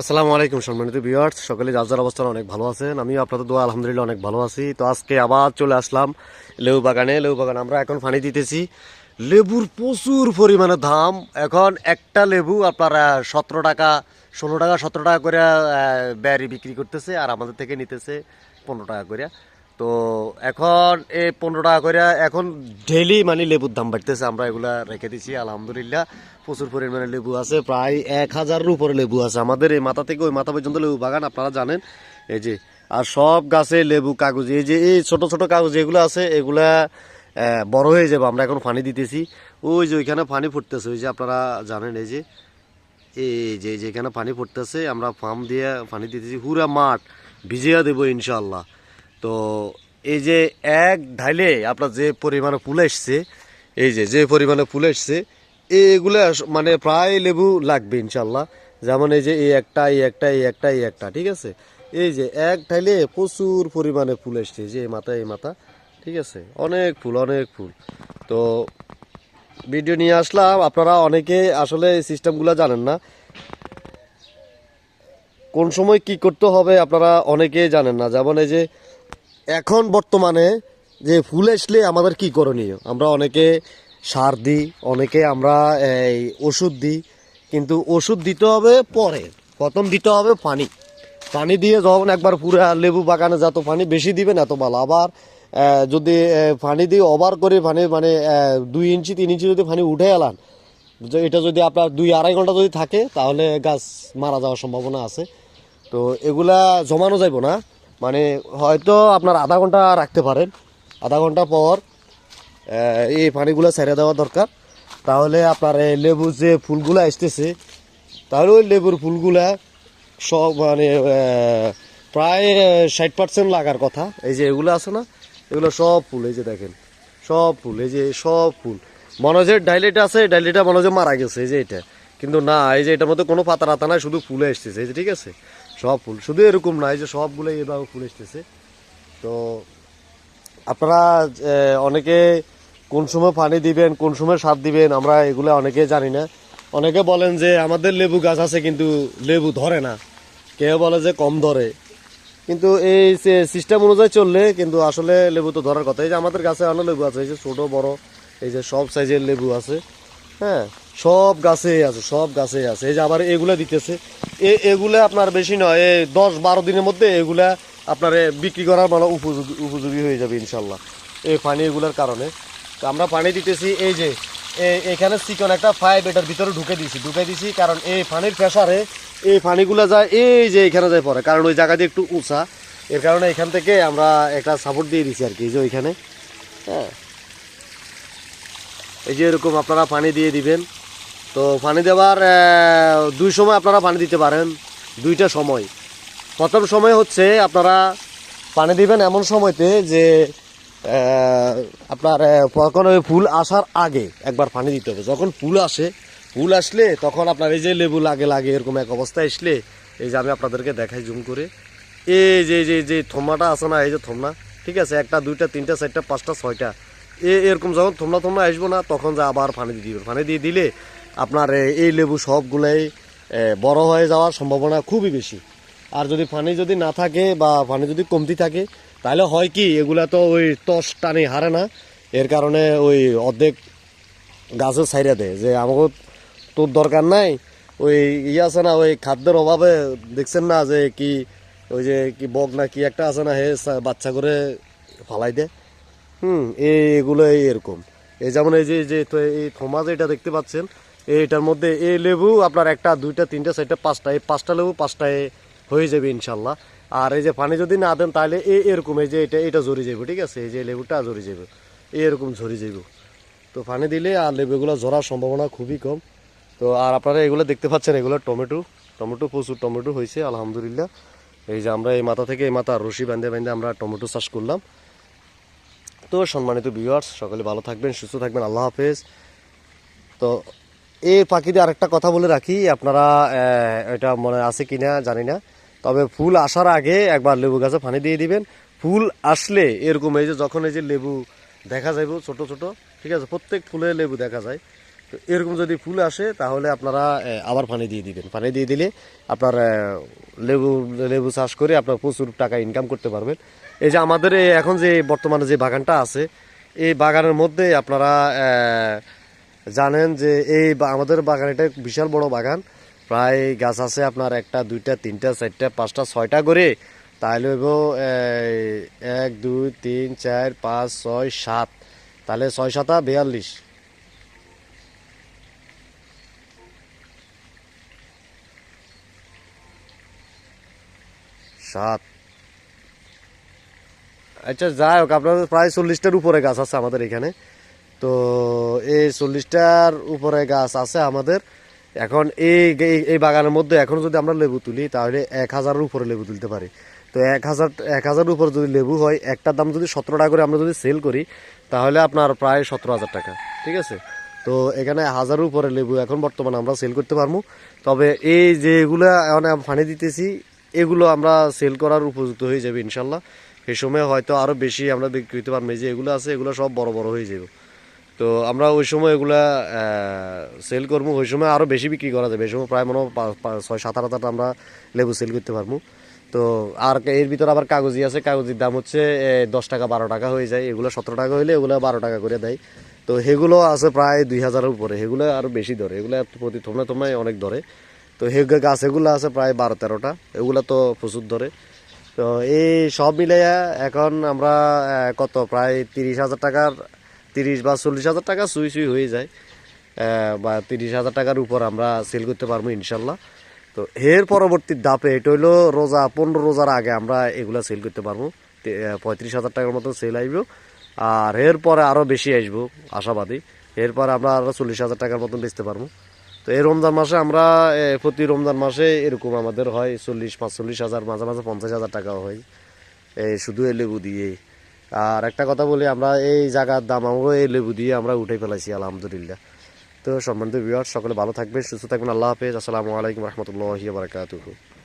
আসসালামু আলাইকুম সম্মানিত ভিউয়ার্স, সকলে যার যার অবস্থান অনেক ভালো আছেন। আমিও আপনাদের দোয়া আলহামদুলিল্লাহ অনেক ভালো আছি। তো আজকে আবার চলে আসলাম লেবু বাগানে। আমরা এখন পানি দিতেছি। লেবুর প্রচুর পরিমাণে দাম। এখন একটা লেবু আপনার 17 টাকা, 16 টাকা, 17 টাকা করে ব্যারি বিক্রি করতেছে, আর আমাদের থেকে নিতেছে 15 টাকা করে। তো এখন এই 15 টাকা করে এখন ডেইলি মানে লেবুর দাম বাড়তেছে। আমরা এগুলা রেখে দিছি আলহামদুলিল্লাহ। প্রচুর পরিমাণে লেবু আছে, প্রায় 1000-এর উপরে লেবু আছে আমাদের এই মাথা থেকে ওই মাথা পর্যন্ত লেবু বাগান, আপনারা জানেন। এই যে আর সব গাছে লেবু কাগজ, এই যে এই ছোট ছোট কাগজ এগুলো আছে, এগুলা বড় হয়ে যাবে। আমরা এখন পানি দিতেছি। ওই যে ওইখানে পানি ফুটতেছে, ওই যে আপনারা জানেন। এই যে যেখানে পানি পড়তেছে, আমরা পাম্প দিয়ে পানি দিতেছি। পুরা মাঠ ভিজিয়ে দেবো ইনশাল্লাহ। তো এই যে এক ঢাইলে আপনার যে পরিমাণে ফুল এসছে, এই যে পরিমাণে ফুল এসছে, এগুলো মানে প্রায় লেবু লাগবে ইনশাল্লাহ। যেমন এই যে এই একটা, এই একটা, এই একটা, এই একটা, ঠিক আছে। এই যে এক ঢাইলে প্রচুর পরিমাণে ফুল এসছে, যে এই মাথা, ঠিক আছে। অনেক ফুল, অনেক ফুল। তো ভিডিও নিয়ে আসলাম। আপনারা অনেকে আসলে সিস্টেমগুলো জানেন না, কোন সময় কি করতে হবে আপনারা অনেকেই জানেন না। যেমন এই যে এখন বর্তমানে যে ফুল আসলে আমাদের কি করণীয়, আমরা অনেকে সার দিই, অনেকে আমরা এই ওষুধ দিই। কিন্তু ওষুধ দিতে হবে পরে, প্রথম দিতে হবে পানি। পানি দিয়ে যখন একবার পুরো লেবু বাগানে যত পানি বেশি দিবেন এত ভালো। আবার যদি পানি দিয়ে ওভার করে পানি মানে 2 ইঞ্চি 3 ইঞ্চি যদি পানি উঠে এলান, এটা যদি আপনার 2-2.5 ঘন্টা যদি থাকে, তাহলে গাছ মারা যাওয়ার সম্ভাবনা আছে। তো এগুলা জমানো যাইব না, মানে হয়তো আপনার আধা ঘন্টা রাখতে পারেন। আধা ঘন্টা পর এই পানিগুলো ছেড়ে দেওয়া দরকার। তাহলে আপনার এই লেবুর যে ফুলগুলা আসতেছে, তাহলে ওই লেবুর ফুলগুলা সব মানে প্রায় 60% লাগার কথা। এই যে এগুলো আছে না, এগুলো সব ফুল, এই যে দেখেন সব ফুল, এই যে সব ফুল। মনে হয় যে ডাইলেটা আছে, ডাইলেটা মনে হয় যে মারা গেছে, এই যে এটা। কিন্তু না, এই যে এটার মধ্যে কোনো পাতা রাতা নাই, শুধু ফুলে এসতেছে, এই যে, ঠিক আছে। সব ফুল, শুধু এরকম না, এই যে সবগুলো এভাবে ফুল এসতেছে। তো আপনারা অনেকে কোন সময় পানি দিবেন, কোন সময় সার দিবেন, আমরা এগুলো অনেকে জানি না। অনেকে বলেন যে আমাদের লেবু গাছ আছে কিন্তু লেবু ধরে না, কেউ বলে যে কম ধরে। কিন্তু এই সিস্টেম অনুযায়ী চললে কিন্তু আসলে লেবু তো ধরার কথা। এই যে আমাদের গাছে অনেক লেবু আছে, এই যে ছোট বড়, এই যে সব সাইজের লেবু আছে। হ্যাঁ, সব গাছেই আছে, সব গাছেই আছে। এই যে আবার এগুলা দিতেছে, এগুলা আপনার বেশি নয়, এই 10-12 দিনের মধ্যে এগুলা আপনার বিক্রি করার মানে উপযোগী হয়ে যাবে ইনশাল্লাহ, এই পানি এগুলার কারণে। তো আমরা পানি দিতেছি। এই যে এখানে চিকন একটা পাইপ এটার ভিতরে ঢুকে দিছি, কারণ এই পানির প্রেসারে এই পানিগুলা যায় এই যে এখানে যায় পড়ে, কারণ ওই জায়গা দিয়ে একটু উঁচা, এর কারণে এখান থেকে আমরা একটা সাপোর্ট দিয়ে দিছি আর কি, এই যে ওইখানে। হ্যাঁ, এই যে এরকম আপনারা পানি দিয়ে দিবেন। তো পানি দেওয়ার 2 সময় আপনারা পানি দিতে পারেন, 2টা সময়। প্রথম সময় হচ্ছে আপনারা পানি দিবেন এমন সময়তে যে আপনার কখন ওই ফুল আসার আগে একবার পানি দিতে হবে। যখন ফুল আসে, ফুল আসলে তখন আপনার এই যে লেবু লাগে এরকম এক অবস্থায় আসলে, এই যে আমি আপনাদেরকে দেখাই জুম করে, এই যে যে থমনাটা আছে না, এই যে থমনা, ঠিক আছে, 1টা 2টা 3টা 4টা 5টা 6টা, এরকম যখন থমনা আসবো না, তখন যে আবার পানি দিয়ে দিবেন। পানি দিয়ে দিলে আপনার এই লেবু সবগুলাই বড় হয়ে যাওয়ার সম্ভাবনা খুবই বেশি। আর যদি পানি যদি না থাকে বা পানি যদি কমতি থাকে, তাহলে হয় কি, এগুলা তো ওই টস টানি হারে না, এর কারণে ওই অর্ধেক গাছও ছাইড়া দেয় যে আমাকে তোর দরকার নাই। ওই আছে না, ওই খাদ্যের অভাবে দেখছেন না যে কি, ওই যে কি বক না কি একটা আছে না, হে বাচ্চা করে ফালাই দেয়। এগুলো এরকম। এই যেমন এই যে তো এই থমা যেটা দেখতে পাচ্ছেন, এইটার মধ্যে এই লেবু আপনার 1টা 2টা 3টা 4টা 5টা, এই 5টা লেবু 5টায় হয়ে যাবে ইনশাল্লাহ। আর এই যে পানি যদি না দেন, তাহলে এরকম এই যে এটা ঝরে যাবে, ঠিক আছে। এই যে লেবুটা ঝরে যাবে, এরকম ঝরে যাবে। তো পানি দিলে আর লেবুগুলো ঝরার সম্ভাবনা খুবই কম। তো আর আপনারা এগুলো দেখতে পাচ্ছেন, এগুলো টমেটো, প্রচুর টমেটো হয়েছে আলহামদুলিল্লাহ। এই যে আমরা এই মাথা থেকে এই মাথা রশি বাঁধে আমরা টমেটো চাষ করলাম। তো সম্মানিত ভিউয়ার্স, সকলে ভালো থাকবেন, সুস্থ থাকবেন, আল্লাহ হাফেজ। তো এই পাখিতে আরেকটা কথা বলে রাখি, আপনারা এটা মনে আছে কিনা জানি না, তবে ফুল আসার আগে একবার লেবু গাছে পানি দিয়ে দিবেন। ফুল আসলে এরকম এই যে যখন এই যে লেবু দেখা যাইব ছোট ছোট, ঠিক আছে, প্রত্যেক ফুলে লেবু দেখা যায়, তো এরকম যদি ফুল আসে তাহলে আপনারা আবার পানি দিয়ে দিবেন। পানি দিয়ে দিলে আপনার লেবু লেবু চাষ করে আপনার প্রচুর টাকা ইনকাম করতে পারবেন। এই যে আমাদের এখন যে বর্তমানে যে বাগানটা আছে, এই বাগানের মধ্যে আপনারা জানেন যে আমাদের বাগান এটা বিশাল বড় বাগান। প্রায় গাছ আছে আপনার 1টা 2টা 3টা 4টা 5টা 6টা করে, তাহলে হইব 1 2 3 4 5 6 7, তাহলে 6 7 42, 7। আচ্ছা যাই হোক, আপনার প্রায় 40টার উপরে গাছ আছে আমাদের এখানে। তো এই 40টার উপরে গাছ আছে আমাদের। এখন এই বাগানের মধ্যে এখন যদি আমরা লেবু তুলি তাহলে 1000-এর উপরে লেবু তুলতে পারি। তো 1000-এর উপরে যদি লেবু হয়, একটার দাম যদি 17 টাকা করে আমরা যদি সেল করি তাহলে আপনার প্রায় 17,000 টাকা, ঠিক আছে। তো এখানে 1000-এর উপরে লেবু এখন বর্তমানে আমরা সেল করতে পারবো। তবে এই যে এগুলো এখন পানি দিতেছি, এগুলো আমরা সেল করার উপযুক্ত হয়ে যাবে ইনশাল্লাহ। সেই সময় হয়তো আরও বেশি আমরা বিক্রি করতে পারবো। এই যে এগুলো আছে এগুলো সব বড় বড় হয়ে যাবে। তো আমরা ওই সময় এগুলা সেল করবো, ওই সময় আরও বেশি বিক্রি করা যাবে। এই সময় প্রায় মনে হয় 6-7 হাজার আমরা লেবু সেল করতে পারবো। তো আর এর ভিতরে আবার কাগজি আছে, কাগজির দাম হচ্ছে 10 টাকা 12 টাকা হয়ে যায়। এগুলো 17 টাকা হইলে এগুলো 12 টাকা করে দেয়। তো সেগুলো আছে প্রায় 2000-এর উপরে, সেগুলো আরও বেশি ধরে, এগুলো প্রতি তোমরা অনেক ধরে। তো গাছ এগুলো আছে প্রায় 12-13টা, এগুলো তো প্রচুর ধরে। তো এই সব মিলাইয়া এখন আমরা কত প্রায় 30,000 টাকার, 30 বা 40,000 টাকা সুই সুই হয়ে যায়, বা 30,000 টাকার উপর আমরা সেল করতে পারবো ইনশাল্লাহ। তো এর পরবর্তী ধাপে এটা হইলো রোজা, 15 রোজার আগে আমরা এগুলা সেল করতে পারবো। 35,000 টাকার মতো সেল আসবো। আর এরপরে আরও বেশি আসবো আশাবাদী। এরপরে আমরা আরও 40,000 টাকার মতন বেচতে পারবো। তো এই রমজান মাসে আমরা প্রতি রমজান মাসে এরকম আমাদের হয় 40-45,000, মাঝে মাঝে 50,000 টাকাও হয় এই শুধু এই লেবু দিয়ে। আর একটা কথা বলি, আমরা এই জায়গার দাম আমরাও এই লেবু দিয়ে আমরা উঠে ফেলাইছি আলহামদুলিল্লাহ। তো সম্মানিত ভিউয়ার্স, সকলে ভালো থাকবেন, সুস্থ থাকবেন। আল্লাহ হাফেজ। আসসালামু আলাইকুম রহমতুল্লাহি ওয়া বারাকাতুহু।